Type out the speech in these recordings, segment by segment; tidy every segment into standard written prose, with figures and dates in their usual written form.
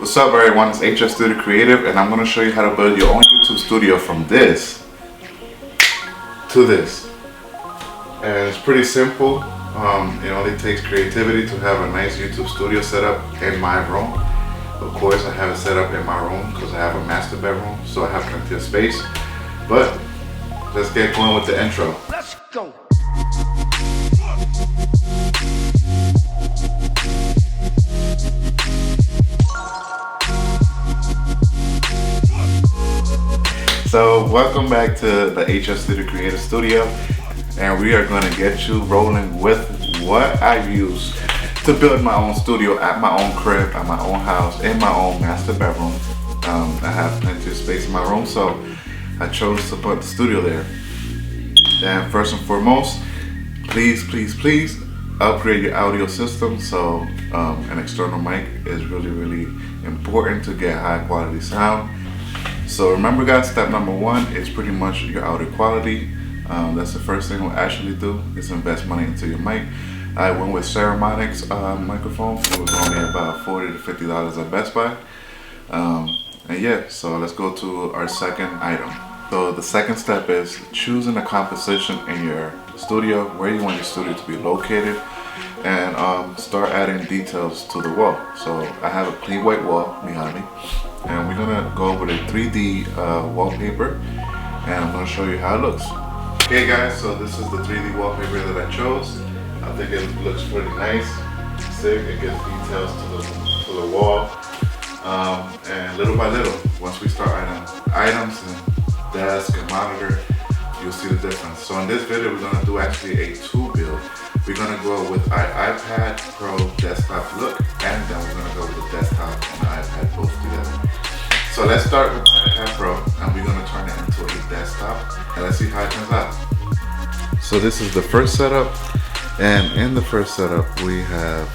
What's up everyone, it's HS Studio Creative and I'm going to show you how to build your own YouTube studio from this to this. And it's pretty simple. It only takes creativity to have a nice YouTube studio set up in my room. Of course I have it set up in my room because I have a master bedroom, so I have plenty of space. But let's get going with the intro. Let's go. So welcome back to the HS Studio Creative Studio, and we are going to get you rolling with what I use to build my own studio at my own crib, at my own house, in my own master bedroom. I have plenty of space in my room, so I chose to put the studio there. And first and foremost, please upgrade your audio system. So an external mic is really important to get high quality sound. So remember guys, step number one is pretty much your audio quality. That's the first thing we'll actually do, is invest money into your mic. I went with Ceramics microphone. It was only about $40 to $50 at Best Buy. And yeah, so let's go to our second item. So the second step is choosing a composition in your studio, where you want your studio to be located, and start adding details to the wall. So I have a clean white wall behind me, and we're gonna go with a 3D wallpaper, and I'm gonna show you how it looks. Okay guys, so this is the 3D wallpaper that I chose. I think it looks pretty nice. Sick. It gives details to the wall, and little by little, once we start adding items and desk and monitor, you'll see the difference. So in this video, we're gonna do actually a two build. We're gonna go with our iPad Pro desktop look, and then we're gonna go with the desktop and the iPad both together. So let's start with iPad Pro, and we're gonna turn it into a desktop, and let's see how it turns out. So this is the first setup, and in the first setup, we have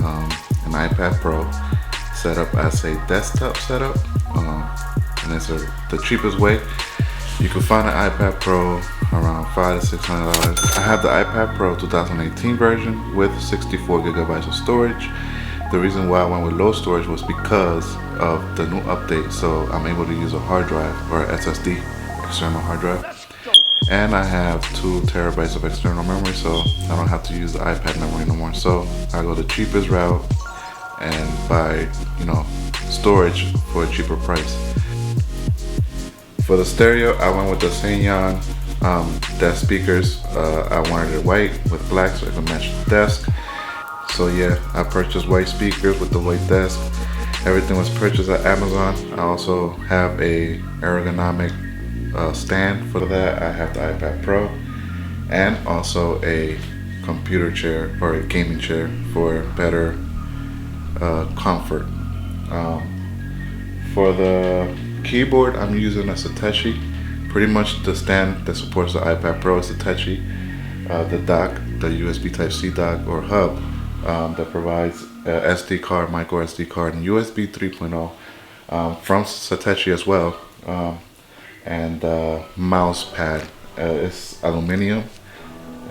an iPad Pro set up as a desktop setup, and it's the cheapest way. You can find an iPad Pro around $500 to $600. I have the iPad Pro 2018 version with 64 gigabytes of storage. The reason why I went with low storage was because of the new update, so I'm able to use a hard drive or SSD, external hard drive. And I have 2 terabytes of external memory, so I don't have to use the iPad memory no more. So I go the cheapest route and buy, storage for a cheaper price. For the stereo, I went with the Sanyon desk speakers. I wanted it white with black so it could match the desk. So yeah, I purchased white speakers with the white desk. Everything was purchased at Amazon. I also have a ergonomic stand for that. I have the iPad Pro, and also a computer chair or a gaming chair for better comfort. For the keyboard, I'm using a Satechi. Pretty much the stand that supports the iPad Pro is Satechi. The dock, the USB Type-C dock or hub that provides SD card, micro SD card, and USB 3.0 from Satechi as well. And mouse pad, it's aluminum.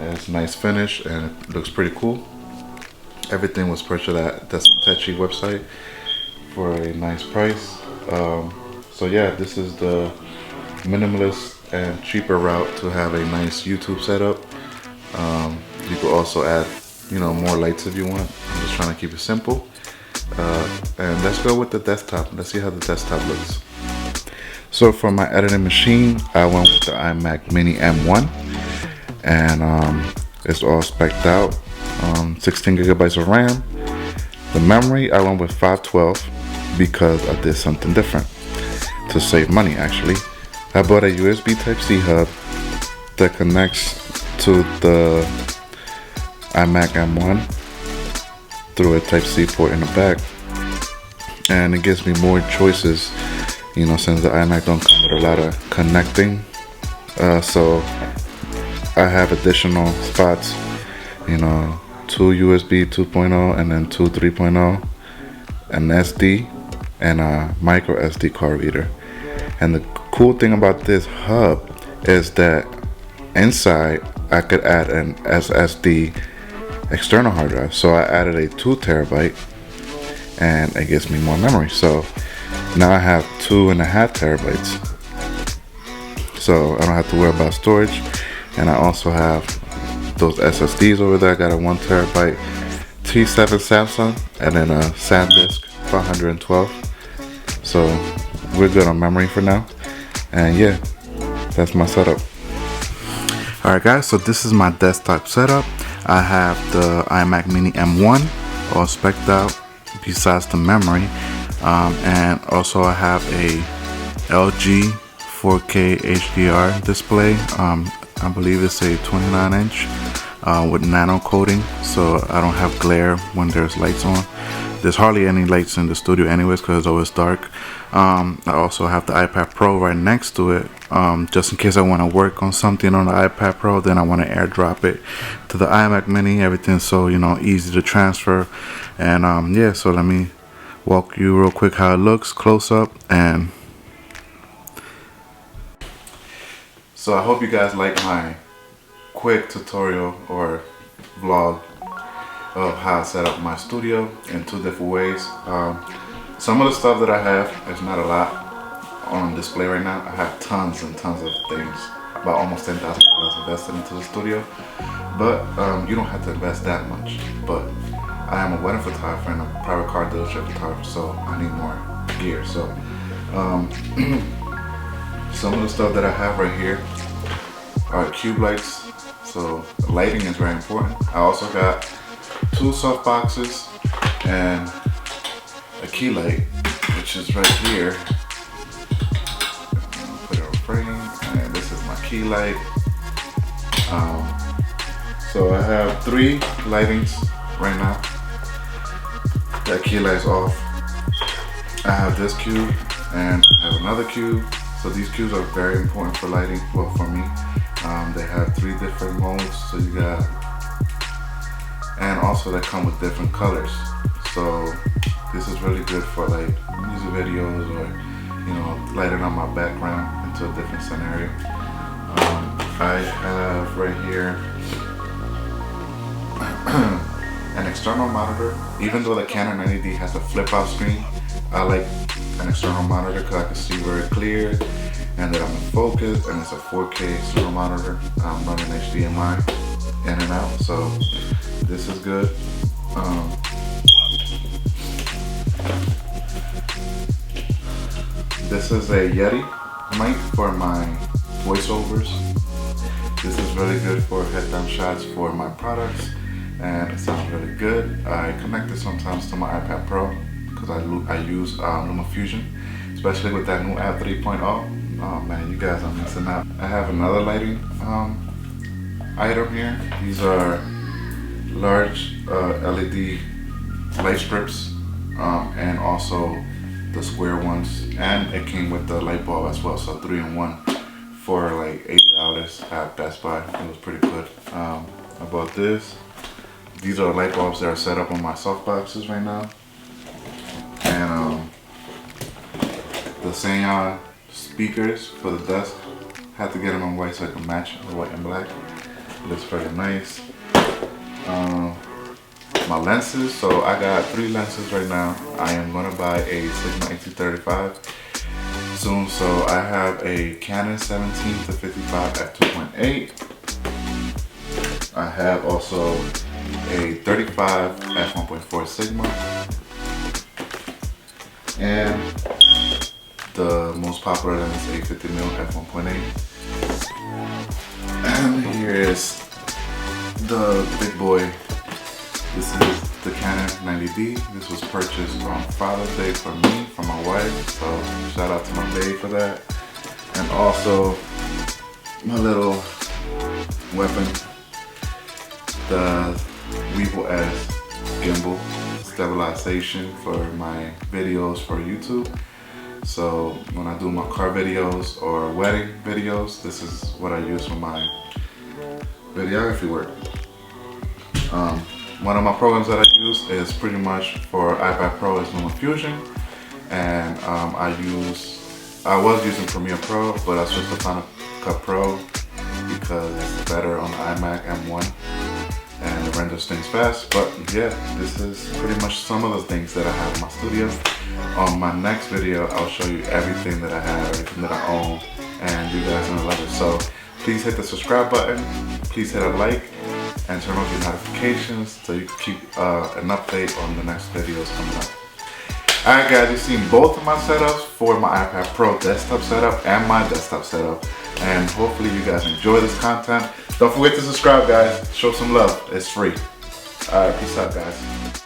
It's nice finish and it looks pretty cool. Everything was purchased at the Satechi website for a nice price. So yeah, this is the minimalist and cheaper route to have a nice YouTube setup. You could also add, more lights if you want. I'm just trying to keep it simple. And let's go with the desktop. Let's see how the desktop looks. So for my editing machine, I went with the iMac Mini M1, and it's all spec'd out. 16 gigabytes of RAM. The memory, I went with 512 because I did something different to save money. Actually, I bought a USB Type-C hub that connects to the iMac M1 through a Type-C port in the back, and it gives me more choices. Since the iMac don't come with a lot of connecting, so I have additional spots. 2 USB 2.0 and then 2 3.0, an SD, and a micro SD card reader. And the cool thing about this hub is that inside I could add an SSD external hard drive. So I added a 2 terabyte and it gives me more memory. So now I have 2.5 terabytes. So I don't have to worry about storage. And I also have those SSDs over there. I got a 1 terabyte T7 Samsung and then a SanDisk 512. So we're good on memory for now. And yeah, that's my setup. Alright guys, so this is my desktop setup. I have the iMac Mini M1 all spec'd out besides the memory. And also I have a LG 4K HDR display. I believe it's a 29-inch with nano coating, so I don't have glare when there's lights on. There's hardly any lights in the studio anyways because it's always dark. I also have the iPad Pro right next to it, just in case I want to work on something on the iPad Pro, then I want to airdrop it to the iMac Mini. Everything's so, you know, easy to transfer. And yeah, so let me walk you real quick how it looks close up. And so I hope you guys like my quick tutorial or vlog of how I set up my studio in 2 different ways. Some of the stuff that I have is not a lot on display right now. I have tons and tons of things, about almost $10,000 invested into the studio. But you don't have to invest that much. But I am a wedding photographer and a private car dealership photographer, so I need more gear. So some of the stuff that I have right here are cube lights. So lighting is very important. I also got 2 soft boxes and a key light, which is right here. I'll put it on frame, and this is my key light. So I have 3 lightings right now. That key light's off. I have this cube and I have another cube. So these cubes are very important for lighting, well, for me. They have 3 different modes, so you got, and also they come with different colors. So this is really good for like music videos or, you know, lighting up my background into a different scenario. I have right here an external monitor. Even though the Canon 90D has a flip out screen, I like an external monitor because I can see very clear and that I'm in focus, and it's a 4K external monitor. I'm running HDMI in and out, so this is good. This is a Yeti mic for my voiceovers. This is really good for head down shots for my products, and it sounds really good. I connect it sometimes to my iPad Pro because I use LumaFusion, especially with that new app 3.0. Oh man, you guys are missing out. I have another lighting item here. These are large LED light strips, and also the square ones, and it came with the light bulb as well, so 3-in-1 for like $80 at Best Buy. It was pretty good. I bought this. These are light bulbs that are set up on my soft boxes right now, and the Sanyon speakers for the desk. Had to get them in white so I can match the white and black. It looks pretty nice. My lenses, so I got 3 lenses right now. I am gonna buy a Sigma 1835 soon. So I have a Canon 17-55 f2.8. I have also a 35 f1.4 Sigma, and the most popular lens, a 50mm f1.8. And here is the big boy. This is the Canon 90D. This was purchased on Father's Day for me, for my wife. So shout out to my babe for that. And also my little weapon, the Weeble S gimbal stabilization for my videos for YouTube. So when I do my car videos or wedding videos, this is what I use for my videography work. One of my programs that I use is pretty much for iPad Pro is LumaFusion, and I was using Premiere Pro, but I switched to Final Cut Pro because it's better on the iMac M1, and it it renders things fast. But yeah, this is pretty much some of the things that I have in my studio. On my next video, I'll show you everything that I have, everything that I own, and you guys are gonna love it. So please hit the subscribe button, please hit a like, and turn on your notifications so you can keep an update on the next videos coming up. Alright guys, you've seen both of my setups for my iPad Pro desktop setup and my desktop setup, and hopefully you guys enjoy this content. Don't forget to subscribe guys, show some love, it's free. Alright, peace out guys.